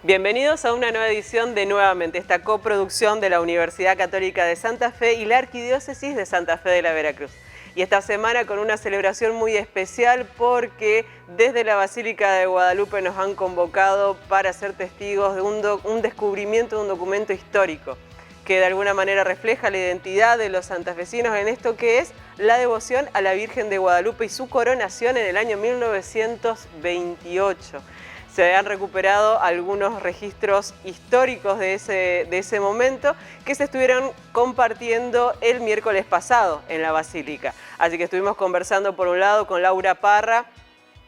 Bienvenidos a una nueva edición de Nuevamente, esta coproducción de la Universidad Católica de Santa Fe y la Arquidiócesis de Santa Fe de la Veracruz. Y esta semana con una celebración muy especial porque desde la Basílica de Guadalupe nos han convocado para ser testigos de un descubrimiento de un documento histórico que de alguna manera refleja la identidad de los santafesinos en esto que es la devoción a la Virgen de Guadalupe y su coronación en el año 1928. Se han recuperado algunos registros históricos de ese momento que se estuvieron compartiendo el miércoles pasado en la Basílica. Así que estuvimos conversando por un lado con Laura Parra,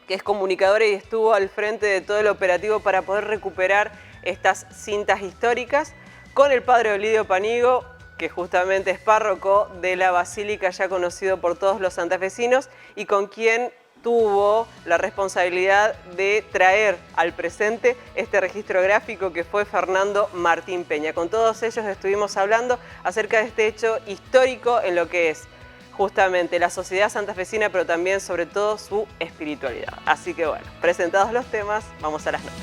que es comunicadora y estuvo al frente de todo el operativo para poder recuperar estas cintas históricas, con el padre Olidio Panigo, que justamente es párroco de la Basílica, ya conocido por todos los santafesinos, y con quien tuvo la responsabilidad de traer al presente este registro gráfico que fue Fernando Martín Peña. Con todos ellos estuvimos hablando acerca de este hecho histórico en lo que es justamente la sociedad santafesina, pero también sobre todo su espiritualidad. Así que bueno, presentados los temas, vamos a las notas.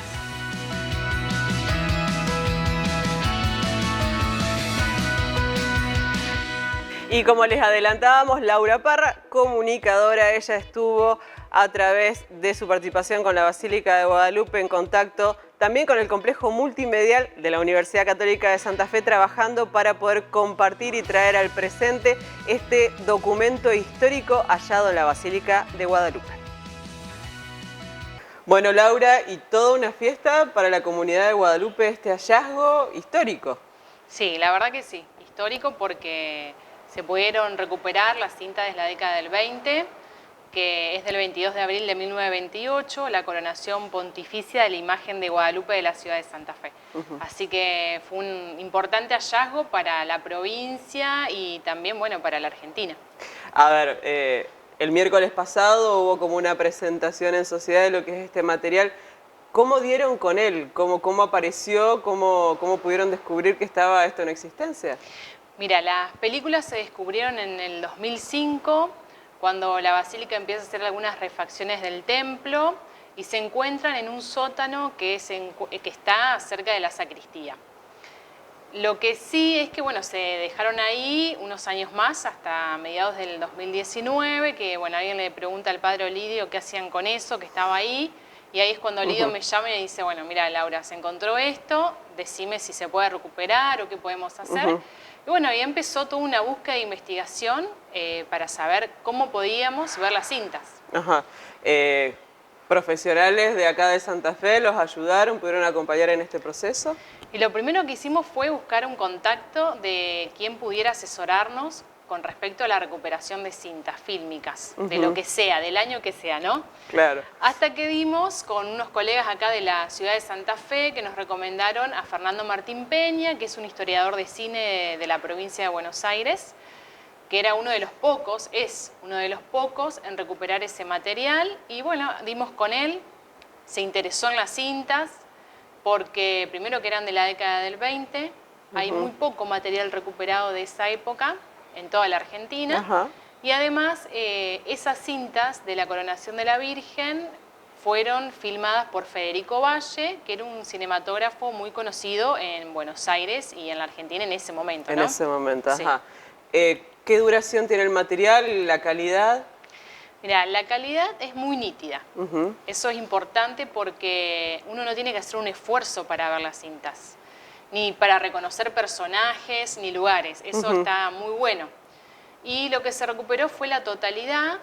Y como les adelantábamos, Laura Parra, comunicadora, ella estuvo a través de su participación con la Basílica de Guadalupe en contacto también con el complejo multimedial de la Universidad Católica de Santa Fe, trabajando para poder compartir y traer al presente este documento histórico hallado en la Basílica de Guadalupe. Bueno, Laura, y toda una fiesta para la comunidad de Guadalupe este hallazgo histórico. Sí, la verdad que sí, histórico porque se pudieron recuperar las cintas de la década del 20, que es del 22 de abril de 1928, la coronación pontificia de la imagen de Guadalupe de la ciudad de Santa Fe. Así que fue un importante hallazgo para la provincia y también, bueno, para la Argentina. A ver, el miércoles pasado hubo como una presentación en sociedad de lo que es este material. ¿Cómo dieron con él? ¿Cómo apareció? ¿Cómo pudieron descubrir que estaba esto en existencia? Mira, las películas se descubrieron en el 2005, cuando la Basílica empieza a hacer algunas refacciones del templo y se encuentran en un sótano que está cerca de la sacristía. Lo que sí es que, bueno, se dejaron ahí unos años más, hasta mediados del 2019, que, bueno, alguien le pregunta al padre Olidio qué hacían con eso, que estaba ahí, y ahí es cuando Olidio me llama y me dice, bueno, mira, Laura, se encontró esto, decime si se puede recuperar o qué podemos hacer. Y bueno, ahí empezó toda una búsqueda de investigación para saber cómo podíamos ver las cintas. ¿Profesionales de acá de Santa Fe los ayudaron, pudieron acompañar en este proceso? Y lo primero que hicimos fue buscar un contacto de quien pudiera asesorarnos con respecto a la recuperación de cintas fílmicas, de lo que sea, del año que sea, ¿no? Claro. Hasta que dimos con unos colegas acá de la ciudad de Santa Fe que nos recomendaron a Fernando Martín Peña, que es un historiador de cine de la provincia de Buenos Aires, que era uno de los pocos, es uno de los pocos en recuperar ese material. Y bueno, dimos con él, se interesó en las cintas, porque primero que eran de la década del 20, hay muy poco material recuperado de esa época en toda la Argentina. Y además esas cintas de la coronación de la Virgen fueron filmadas por Federico Valle, que era un cinematógrafo muy conocido en Buenos Aires y en la Argentina en ese momento, ¿no? En ese momento, sí. ¿Qué duración tiene el material, la calidad? Mirá, la calidad es muy nítida. Eso es importante porque uno no tiene que hacer un esfuerzo para ver las cintas, ni para reconocer personajes, ni lugares. Eso está muy bueno. Y lo que se recuperó fue la totalidad.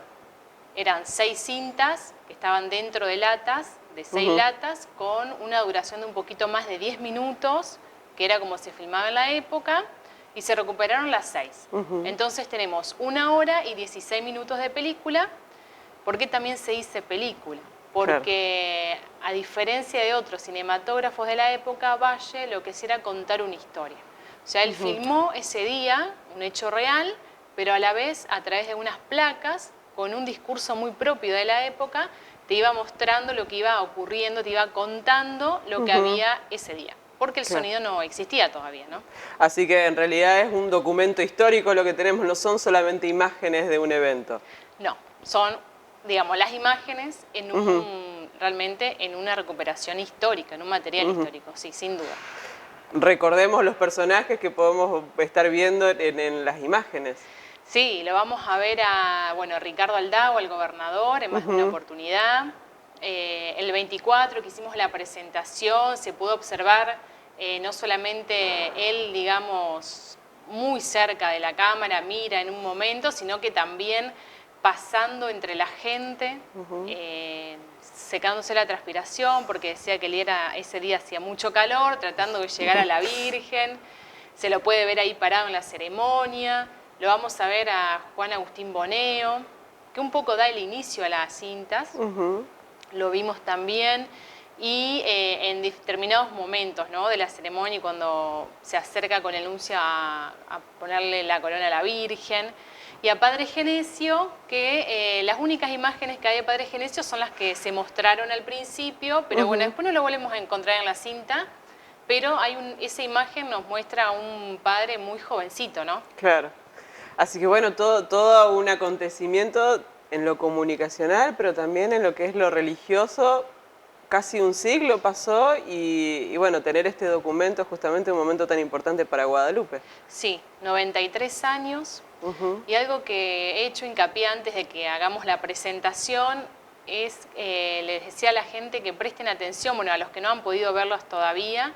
Eran 6 cintas que estaban dentro de latas, de 6 latas, con una duración de un poquito más de 10 minutos, que era como se filmaba en la época, y se recuperaron las 6. Entonces tenemos 1 hora y 16 minutos de película. ¿Por qué también se dice película? Porque a diferencia de otros cinematógrafos de la época, Valle lo que hacía era contar una historia. O sea, él filmó ese día, un hecho real, pero a la vez a través de unas placas, con un discurso muy propio de la época, te iba mostrando lo que iba ocurriendo, te iba contando lo que había ese día. Porque el sonido no existía todavía, ¿no? Así que en realidad es un documento histórico lo que tenemos, no son solamente imágenes de un evento. No, son, digamos, las imágenes en realmente en una recuperación histórica, en un material histórico, sí, sin duda. Recordemos los personajes que podemos estar viendo en las imágenes. Sí, lo vamos a ver a, bueno, Ricardo Aldao, el gobernador, en más de una oportunidad. El 24 que hicimos la presentación, se pudo observar no solamente él, digamos, muy cerca de la cámara, mira en un momento, sino que también pasando entre la gente, secándose la transpiración, porque decía que ese día hacía mucho calor, tratando de llegar a la Virgen. Se lo puede ver ahí parado en la ceremonia. Lo vamos a ver a Juan Agustín Boneo, que un poco da el inicio a las cintas. Lo vimos también. Y en determinados momentos, ¿no?, de la ceremonia, cuando se acerca con el nuncio a ponerle la corona a la Virgen. Y a Padre Genesio, que las únicas imágenes que hay de Padre Genesio son las que se mostraron al principio, pero bueno, después no lo volvemos a encontrar en la cinta, pero esa imagen nos muestra a un padre muy jovencito, ¿no? Claro. Así que bueno, todo un acontecimiento en lo comunicacional, pero también en lo que es lo religioso. Casi un siglo pasó y bueno, tener este documento es justamente un momento tan importante para Guadalupe. Sí, 93 años. Y algo que he hecho hincapié antes de que hagamos la presentación es, les decía a la gente que presten atención, bueno, a los que no han podido verlos todavía,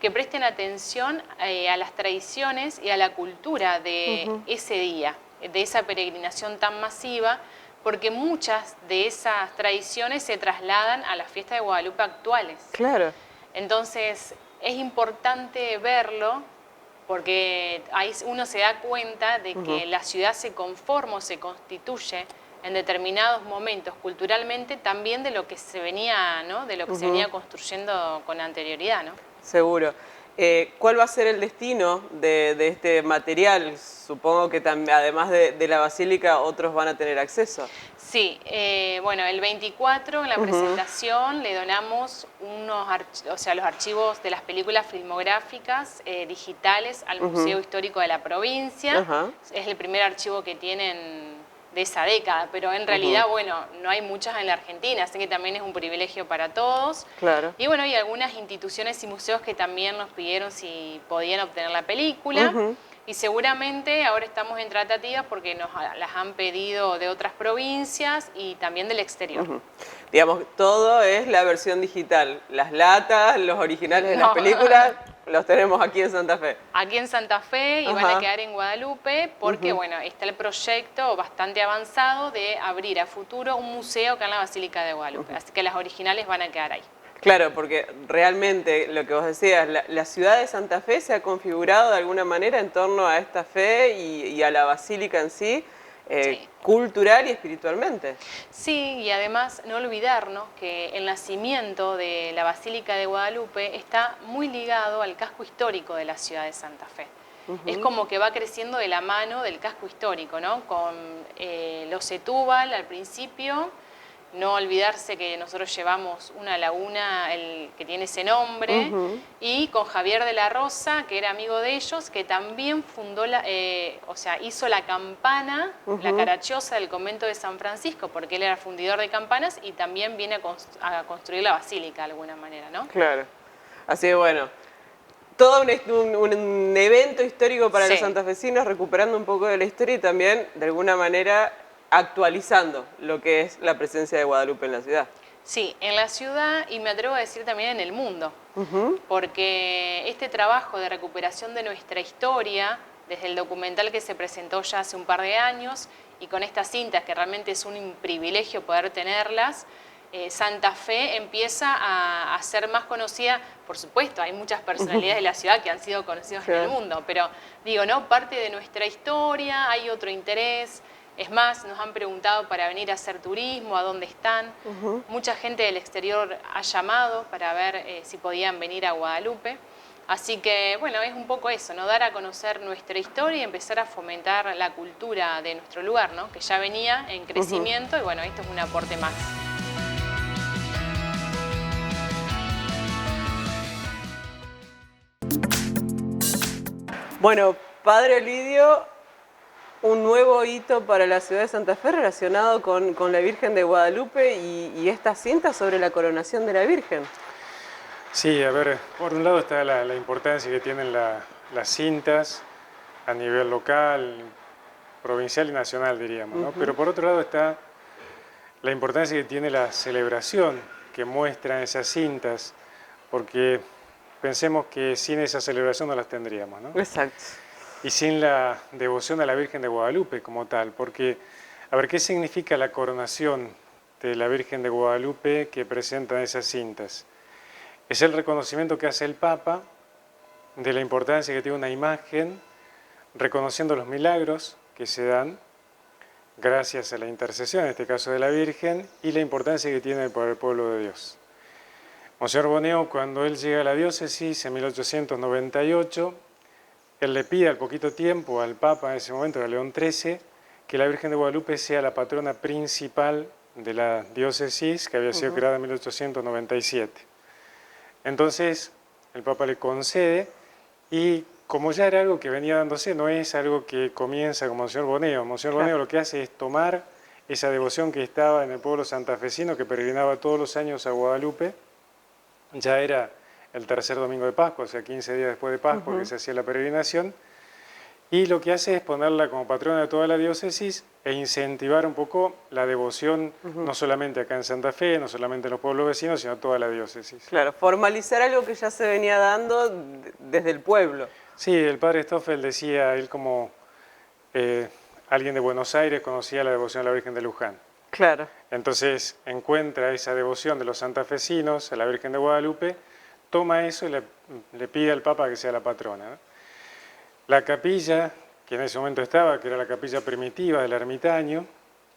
que presten atención a las tradiciones y a la cultura de ese día, de esa peregrinación tan masiva, porque muchas de esas tradiciones se trasladan a las fiestas de Guadalupe actuales. Claro. Entonces, es importante verlo, porque ahí uno se da cuenta de que la ciudad se conforma o se constituye en determinados momentos culturalmente también de lo que se venía, ¿no?, de lo que se venía construyendo con anterioridad, ¿no? Seguro. ¿Cuál va a ser el destino de este material? Supongo que además de la basílica otros van a tener acceso. Sí, bueno, el 24 en la presentación le donamos los archivos de las películas filmográficas digitales al Museo Histórico de la provincia. Es el primer archivo que tienen de esa década, pero en realidad, bueno, no hay muchas en la Argentina, así que también es un privilegio para todos. Claro. Y bueno, hay algunas instituciones y museos que también nos pidieron si podían obtener la película. Y seguramente ahora estamos en tratativas porque nos las han pedido de otras provincias y también del exterior. Digamos, todo es la versión digital. Las latas, los originales de las películas, los tenemos aquí en Santa Fe. Aquí en Santa Fe y van a quedar en Guadalupe porque, bueno, está el proyecto bastante avanzado de abrir a futuro un museo acá en la Basílica de Guadalupe. Así que las originales van a quedar ahí. Claro, porque realmente lo que vos decías, la ciudad de Santa Fe se ha configurado de alguna manera en torno a esta fe y a la basílica en sí, cultural y espiritualmente. Sí, y además no olvidarnos que el nacimiento de la Basílica de Guadalupe está muy ligado al casco histórico de la ciudad de Santa Fe. Es como que va creciendo de la mano del casco histórico, ¿no? Con los Setúbal al principio. No olvidarse que nosotros llevamos una laguna que tiene ese nombre, y con Javier de la Rosa, que era amigo de ellos, que también fundó, hizo la campana, la carachosa del convento de San Francisco, porque él era fundidor de campanas y también viene a construir la basílica de alguna manera, ¿no? Claro. Así que bueno, todo un evento histórico para los santafesinos, recuperando un poco de la historia y también, de alguna manera, actualizando lo que es la presencia de Guadalupe en la ciudad. Sí, en la ciudad y me atrevo a decir también en el mundo, porque este trabajo de recuperación de nuestra historia, desde el documental que se presentó ya hace un par de años y con estas cintas que realmente es un privilegio poder tenerlas, Santa Fe empieza a ser más conocida. Por supuesto, hay muchas personalidades de la ciudad que han sido conocidas en el mundo, pero digo, ¿no?, parte de nuestra historia, hay otro interés. Es más, nos han preguntado para venir a hacer turismo, a dónde están. Mucha gente del exterior ha llamado para ver si podían venir a Guadalupe. Así que, bueno, es un poco eso, ¿no? Dar a conocer nuestra historia y empezar a fomentar la cultura de nuestro lugar, ¿no?, que ya venía en crecimiento y, bueno, esto es un aporte más. Bueno, Padre Lidio, un nuevo hito para la ciudad de Santa Fe relacionado con la Virgen de Guadalupe y esta cinta sobre la coronación de la Virgen. Sí, a ver, por un lado está la importancia que tienen las cintas a nivel local, provincial y nacional, diríamos, ¿no? Pero por otro lado está la importancia que tiene la celebración que muestran esas cintas, porque pensemos que sin esa celebración no las tendríamos, ¿no? Exacto. Y sin la devoción a la Virgen de Guadalupe como tal, porque, a ver, ¿qué significa la coronación de la Virgen de Guadalupe que presentan esas cintas? Es el reconocimiento que hace el Papa de la importancia que tiene una imagen, reconociendo los milagros que se dan gracias a la intercesión, en este caso de la Virgen, y la importancia que tiene para el pueblo de Dios. Monseñor Boneo, cuando él llega a la diócesis en 1898, él le pide al poquito tiempo al Papa en ese momento, a León XIII, que la Virgen de Guadalupe sea la patrona principal de la diócesis que había sido creada en 1897. Entonces, el Papa le concede y como ya era algo que venía dándose, no es algo que comienza con Monseñor Boneo. Monseñor Boneo lo que hace es tomar esa devoción que estaba en el pueblo santafesino, que peregrinaba todos los años a Guadalupe, ya era el tercer domingo de Pascua, o sea, 15 días después de Pascua que se hacía la peregrinación, y lo que hace es ponerla como patrona de toda la diócesis e incentivar un poco la devoción, no solamente acá en Santa Fe, no solamente en los pueblos vecinos, sino toda la diócesis. Claro, formalizar algo que ya se venía dando desde el pueblo. Sí, el padre Stoffel decía, él como alguien de Buenos Aires conocía la devoción a la Virgen de Luján. Claro. Entonces encuentra esa devoción de los santafesinos a la Virgen de Guadalupe, toma eso y le pide al Papa que sea la patrona, ¿no? La capilla, que en ese momento estaba, que era la capilla primitiva del ermitaño,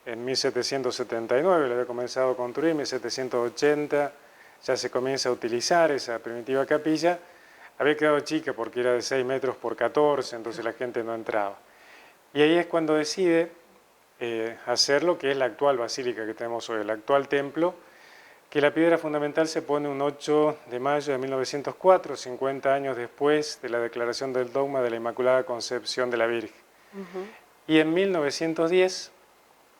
en 1779 la había comenzado a construir, en 1780 ya se comienza a utilizar esa primitiva capilla, había quedado chica porque era de 6 metros por 14, entonces la gente no entraba. Y ahí es cuando decide hacer lo que es la actual basílica que tenemos hoy, el actual templo, que la piedra fundamental se pone un 8 de mayo de 1904, 50 años después de la declaración del dogma de la Inmaculada Concepción de la Virgen. Y en 1910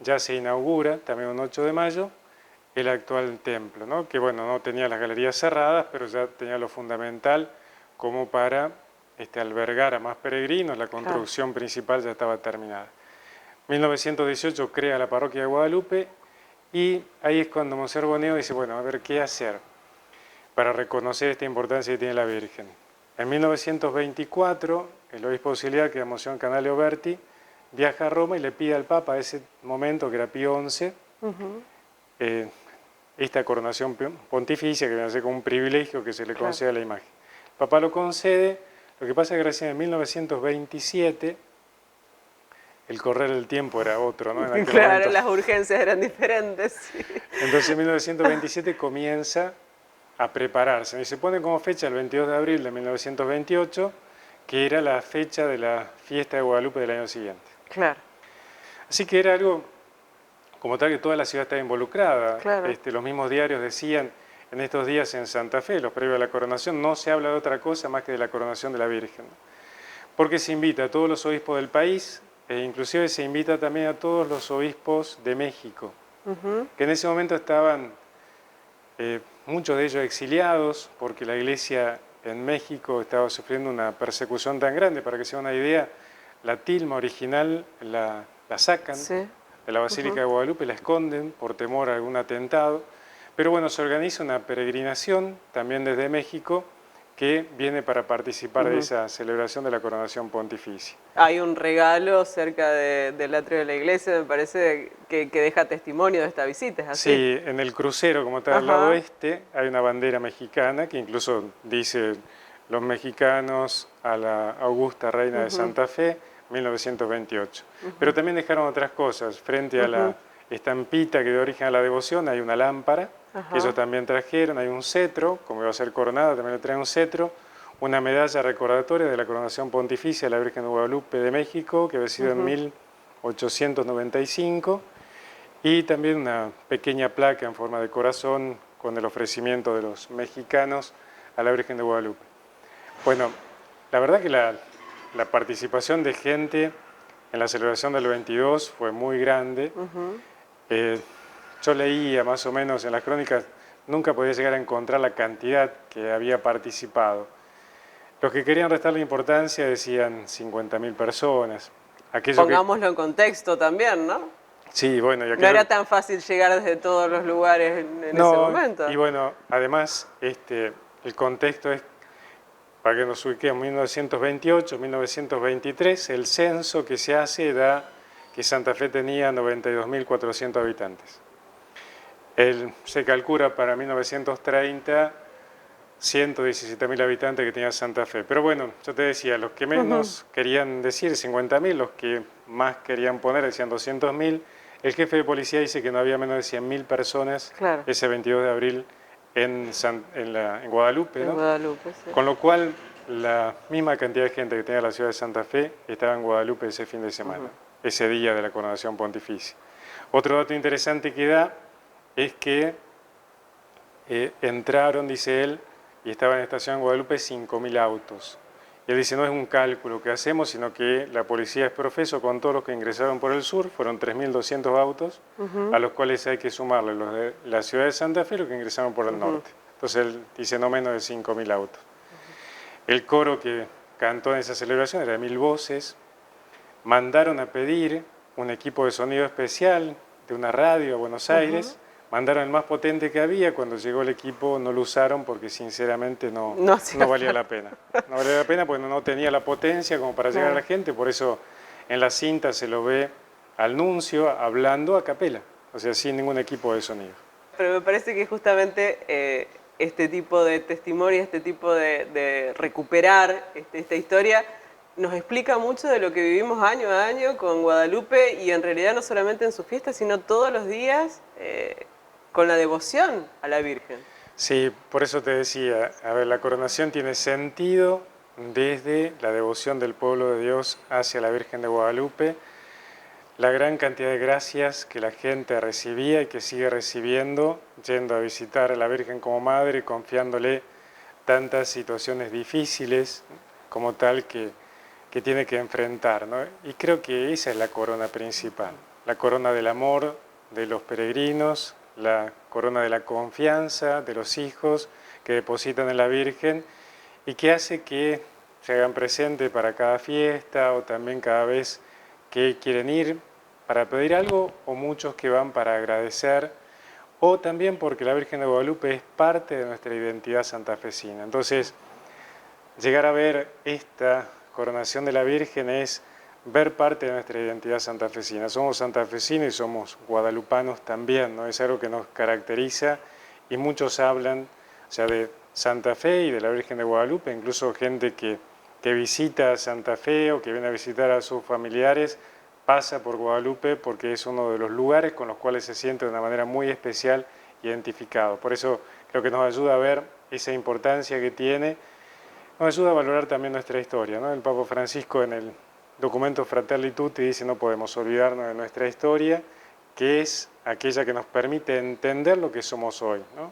ya se inaugura, también un 8 de mayo, el actual templo, ¿no? Que bueno, no tenía las galerías cerradas, pero ya tenía lo fundamental como para albergar a más peregrinos, la construcción principal ya estaba terminada. 1918 crea la parroquia de Guadalupe y ahí es cuando Monseñor Boneo dice, bueno, a ver, ¿qué hacer para reconocer esta importancia que tiene la Virgen? En 1924, el obispo auxiliar, que era Monseñor Canale Oberti, viaja a Roma y le pide al Papa, a ese momento, que era Pío XI, esta coronación pontificia, que viene a ser como un privilegio que se le concede a la imagen. El Papa lo concede, lo que pasa es que recién en 1927, el correr del tiempo era otro, ¿no? En Claro, momento, las urgencias eran diferentes. Sí. Entonces en 1927 comienza a prepararse y se pone como fecha el 22 de abril de 1928, que era la fecha de la fiesta de Guadalupe del año siguiente. Claro. Así que era algo como tal que toda la ciudad estaba involucrada. Claro. Los mismos diarios decían, en estos días en Santa Fe, los previos a la coronación, no se habla de otra cosa más que de la coronación de la Virgen. Porque se invita a todos los obispos del país, e inclusive se invita también a todos los obispos de México, que en ese momento estaban muchos de ellos exiliados, porque la iglesia en México estaba sufriendo una persecución tan grande. Para que se den una idea, la tilma original la sacan de la Basílica de Guadalupe, la esconden por temor a algún atentado. Pero bueno, se organiza una peregrinación también desde México que viene para participar de esa celebración de la coronación pontificia. Hay un regalo cerca del atrio de la iglesia, me parece, que deja testimonio de esta visita, ¿es así? Sí, en el crucero, como está al lado oeste, hay una bandera mexicana que incluso dice los mexicanos a la Augusta Reina de Santa Fe, 1928. Pero también dejaron otras cosas. Frente a la estampita que dio origen a la devoción hay una lámpara, que ellos también trajeron, hay un cetro, como iba a ser coronada, también le traen un cetro, una medalla recordatoria de la coronación pontificia de la Virgen de Guadalupe de México, que había sido en 1895, y también una pequeña placa en forma de corazón con el ofrecimiento de los mexicanos a la Virgen de Guadalupe. Bueno, la verdad que la participación de gente en la celebración del 22 fue muy grande. Yo leía más o menos en las crónicas, nunca podía llegar a encontrar la cantidad que había participado. Los que querían restarle importancia decían 50.000 personas. Pongámoslo en contexto también, ¿no? Sí, bueno. No era tan fácil llegar desde todos los lugares en ese momento. Y bueno, además, el contexto es, para que nos ubiquemos, 1928, 1923, el censo que se hace da que Santa Fe tenía 92.400 habitantes. Se calcula para 1930 117.000 habitantes que tenía Santa Fe. Pero bueno, yo te decía, los que menos querían decir 50.000, los que más querían poner decían 200.000. El jefe de policía dice que no había menos de 100.000 personas ese 22 de abril en Guadalupe, ¿no? En Guadalupe, sí. Con lo cual, la misma cantidad de gente que tenía la ciudad de Santa Fe estaba en Guadalupe ese fin de semana, ese día de la coronación pontificia. Otro dato interesante que da es que entraron, dice él, y estaban en la estación en Guadalupe 5.000 autos. Y él dice, no es un cálculo que hacemos, sino que la policía es profeso con todos los que ingresaron por el sur, fueron 3.200 autos, a los cuales hay que sumarle los de la ciudad de Santa Fe y los que ingresaron por el norte. Entonces él dice no menos de 5.000 autos. El coro que cantó en esa celebración era de 1.000 voces. Mandaron a pedir un equipo de sonido especial de una radio a Buenos Aires. Mandaron el más potente que había. Cuando llegó el equipo no lo usaron porque sinceramente no valía la pena. No valía la pena porque no tenía la potencia como para llegar a la gente. Por eso en la cinta se lo ve al nuncio hablando a capela, o sea, sin ningún equipo de sonido. Pero me parece que justamente este tipo de testimonio, este tipo de recuperar esta historia, nos explica mucho de lo que vivimos año a año con Guadalupe y en realidad no solamente en sus fiestas, sino todos los días con la devoción a la Virgen. Sí, por eso te decía, a ver, la coronación tiene sentido desde la devoción del pueblo de Dios hacia la Virgen de Guadalupe, la gran cantidad de gracias que la gente recibía y que sigue recibiendo, yendo a visitar a la Virgen como madre, confiándole tantas situaciones difíciles como tal que tiene que enfrentar, ¿no? Y creo que esa es la corona principal, la corona del amor de los peregrinos, la corona de la confianza de los hijos que depositan en la Virgen y que hace que se hagan presente para cada fiesta o también cada vez que quieren ir para pedir algo o muchos que van para agradecer o también porque la Virgen de Guadalupe es parte de nuestra identidad santafesina. Entonces, llegar a ver esta coronación de la Virgen es ver parte de nuestra identidad santafesina. Somos santafesinos y somos guadalupanos también, ¿no? Es algo que nos caracteriza y muchos hablan, o sea, de Santa Fe y de la Virgen de Guadalupe, incluso gente que visita Santa Fe o que viene a visitar a sus familiares, pasa por Guadalupe porque es uno de los lugares con los cuales se siente de una manera muy especial identificado. Por eso creo que nos ayuda a ver esa importancia que tiene, nos ayuda a valorar también nuestra historia, ¿no? El Papa Francisco en el documento Fratelli Tutti dice no podemos olvidarnos de nuestra historia, que es aquella que nos permite entender lo que somos hoy, ¿no?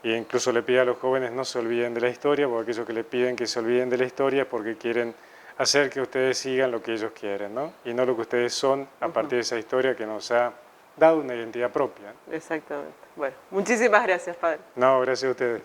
Y incluso le pide a los jóvenes no se olviden de la historia, porque aquellos que le piden que se olviden de la historia es porque quieren hacer que ustedes sigan lo que ellos quieren, ¿no? Y no lo que ustedes son a partir de esa historia que nos ha dado una identidad propia. Exactamente. Bueno, muchísimas gracias, Padre. No, gracias a ustedes.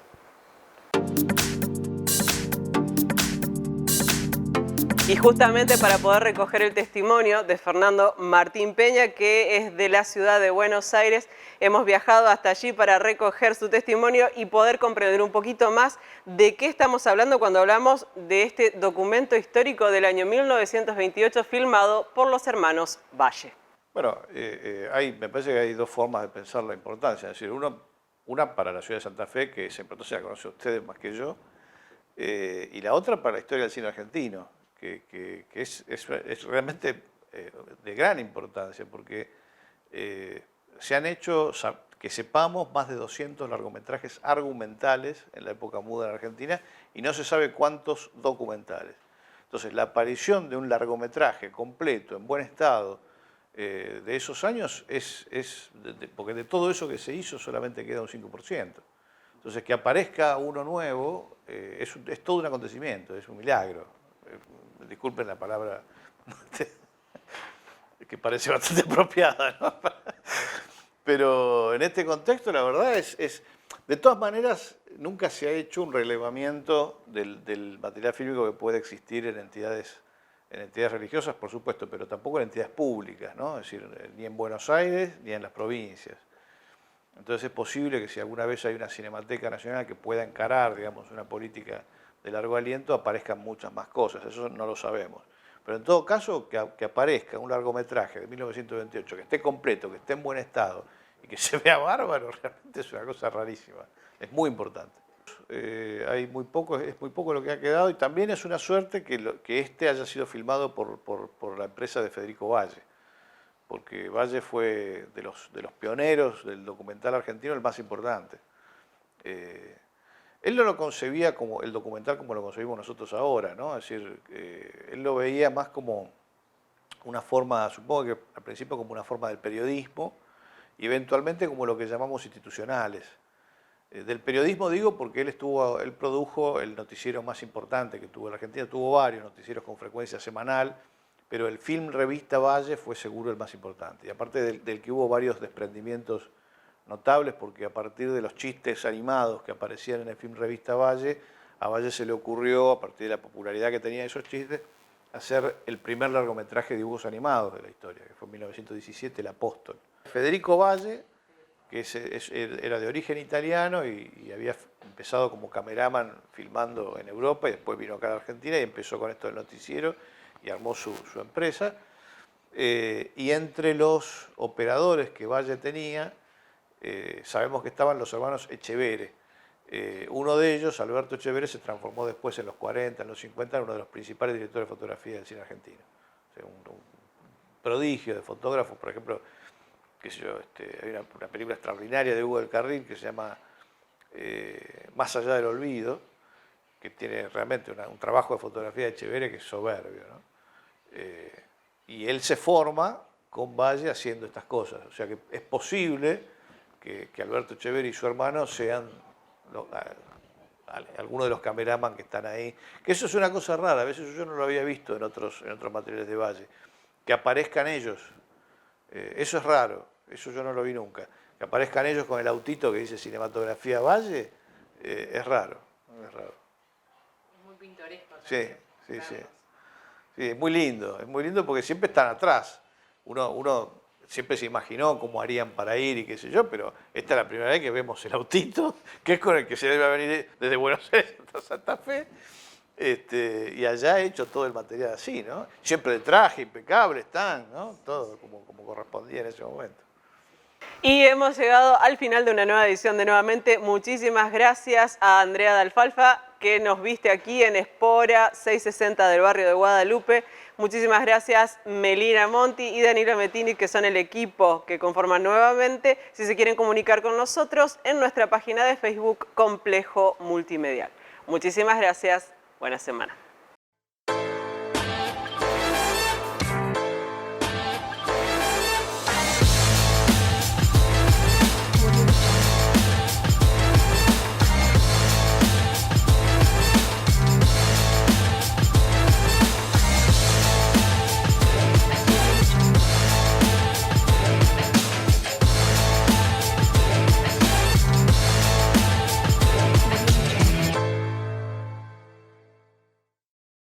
Y justamente para poder recoger el testimonio de Fernando Martín Peña, que es de la ciudad de Buenos Aires, hemos viajado hasta allí para recoger su testimonio y poder comprender un poquito más de qué estamos hablando cuando hablamos de este documento histórico del año 1928 filmado por los hermanos Valle. Bueno, me parece que hay dos formas de pensar la importancia. Es decir, una para la ciudad de Santa Fe, que esa importancia la conocen ustedes más que yo, y la otra para la historia del cine argentino, que es realmente de gran importancia, porque se han hecho, que sepamos, más de 200 largometrajes argumentales en la época muda en Argentina y no se sabe cuántos documentales. Entonces, la aparición de un largometraje completo, en buen estado, de esos años, porque de todo eso que se hizo solamente queda un 5%. Entonces, que aparezca uno nuevo es todo un acontecimiento, es un milagro. Disculpen la palabra que parece bastante apropiada, ¿no? Pero en este contexto la verdad de todas maneras, nunca se ha hecho un relevamiento del material fílmico que puede existir en entidades religiosas, por supuesto, pero tampoco en entidades públicas, ¿no? Es decir, ni en Buenos Aires ni en las provincias. Entonces es posible que si alguna vez hay una Cinemateca Nacional que pueda encarar, digamos, una política de largo aliento, aparezcan muchas más cosas, eso no lo sabemos. Pero en todo caso, que aparezca un largometraje de 1928, que esté completo, que esté en buen estado y que se vea bárbaro, realmente es una cosa rarísima, es muy importante. Es muy poco lo que ha quedado y también es una suerte que este haya sido filmado por la empresa de Federico Valle, porque Valle fue de los pioneros del documental argentino el más importante. Él no lo concebía como el documental como lo concebimos nosotros ahora, ¿no? Es decir, él lo veía más como una forma, supongo que al principio como una forma del periodismo y eventualmente como lo que llamamos institucionales. Del periodismo digo porque él produjo el noticiero más importante que tuvo la Argentina, tuvo varios noticieros con frecuencia semanal, pero el film Revista Valle fue seguro el más importante. Y aparte del que hubo varios desprendimientos notables, porque a partir de los chistes animados que aparecían en el film Revista Valle, a Valle se le ocurrió, a partir de la popularidad que tenían esos chistes, hacer el primer largometraje de dibujos animados de la historia, que fue en 1917, El Apóstol. Federico Valle, que era de origen italiano y había empezado como cameraman filmando en Europa y después vino acá a la Argentina y empezó con esto del noticiero y armó su empresa. Y entre los operadores que Valle tenía, sabemos que estaban los hermanos Echevere. Uno de ellos, Alberto Echevere, se transformó después en los 40, en los 50, en uno de los principales directores de fotografía del cine argentino. O sea, un prodigio de fotógrafos, por ejemplo, qué sé yo, hay una película extraordinaria de Hugo del Carril que se llama Más allá del olvido, que tiene realmente un trabajo de fotografía de Echevere que es soberbio, ¿no? Y él se forma con Valle haciendo estas cosas. O sea que es posible que Alberto Echevere y su hermano sean algunos de los cameraman que están ahí. Que eso es una cosa rara, a veces yo no lo había visto en otros materiales de Valle. Que aparezcan ellos. Eso es raro, eso yo no lo vi nunca. Que aparezcan ellos con el autito que dice Cinematografía Valle, es raro, es raro. Es muy pintoresco. Sí, es muy lindo porque siempre están atrás. Uno siempre se imaginó cómo harían para ir y qué sé yo, pero esta es la primera vez que vemos el autito, que es con el que se debe venir desde Buenos Aires hasta Santa Fe. Y allá ha hecho todo el material así, ¿no? Siempre de traje, impecable están, ¿no? Todo como correspondía en ese momento. Y hemos llegado al final de una nueva edición de Nuevamente. Muchísimas gracias a Andrea de Alfalfa, que nos viste aquí en Espora 660 del barrio de Guadalupe. Muchísimas gracias Melina Monti y Danilo Mettini, que son el equipo que conforman Nuevamente. Si se quieren comunicar con nosotros, en nuestra página de Facebook Complejo Multimedial. Muchísimas gracias. Buena semana.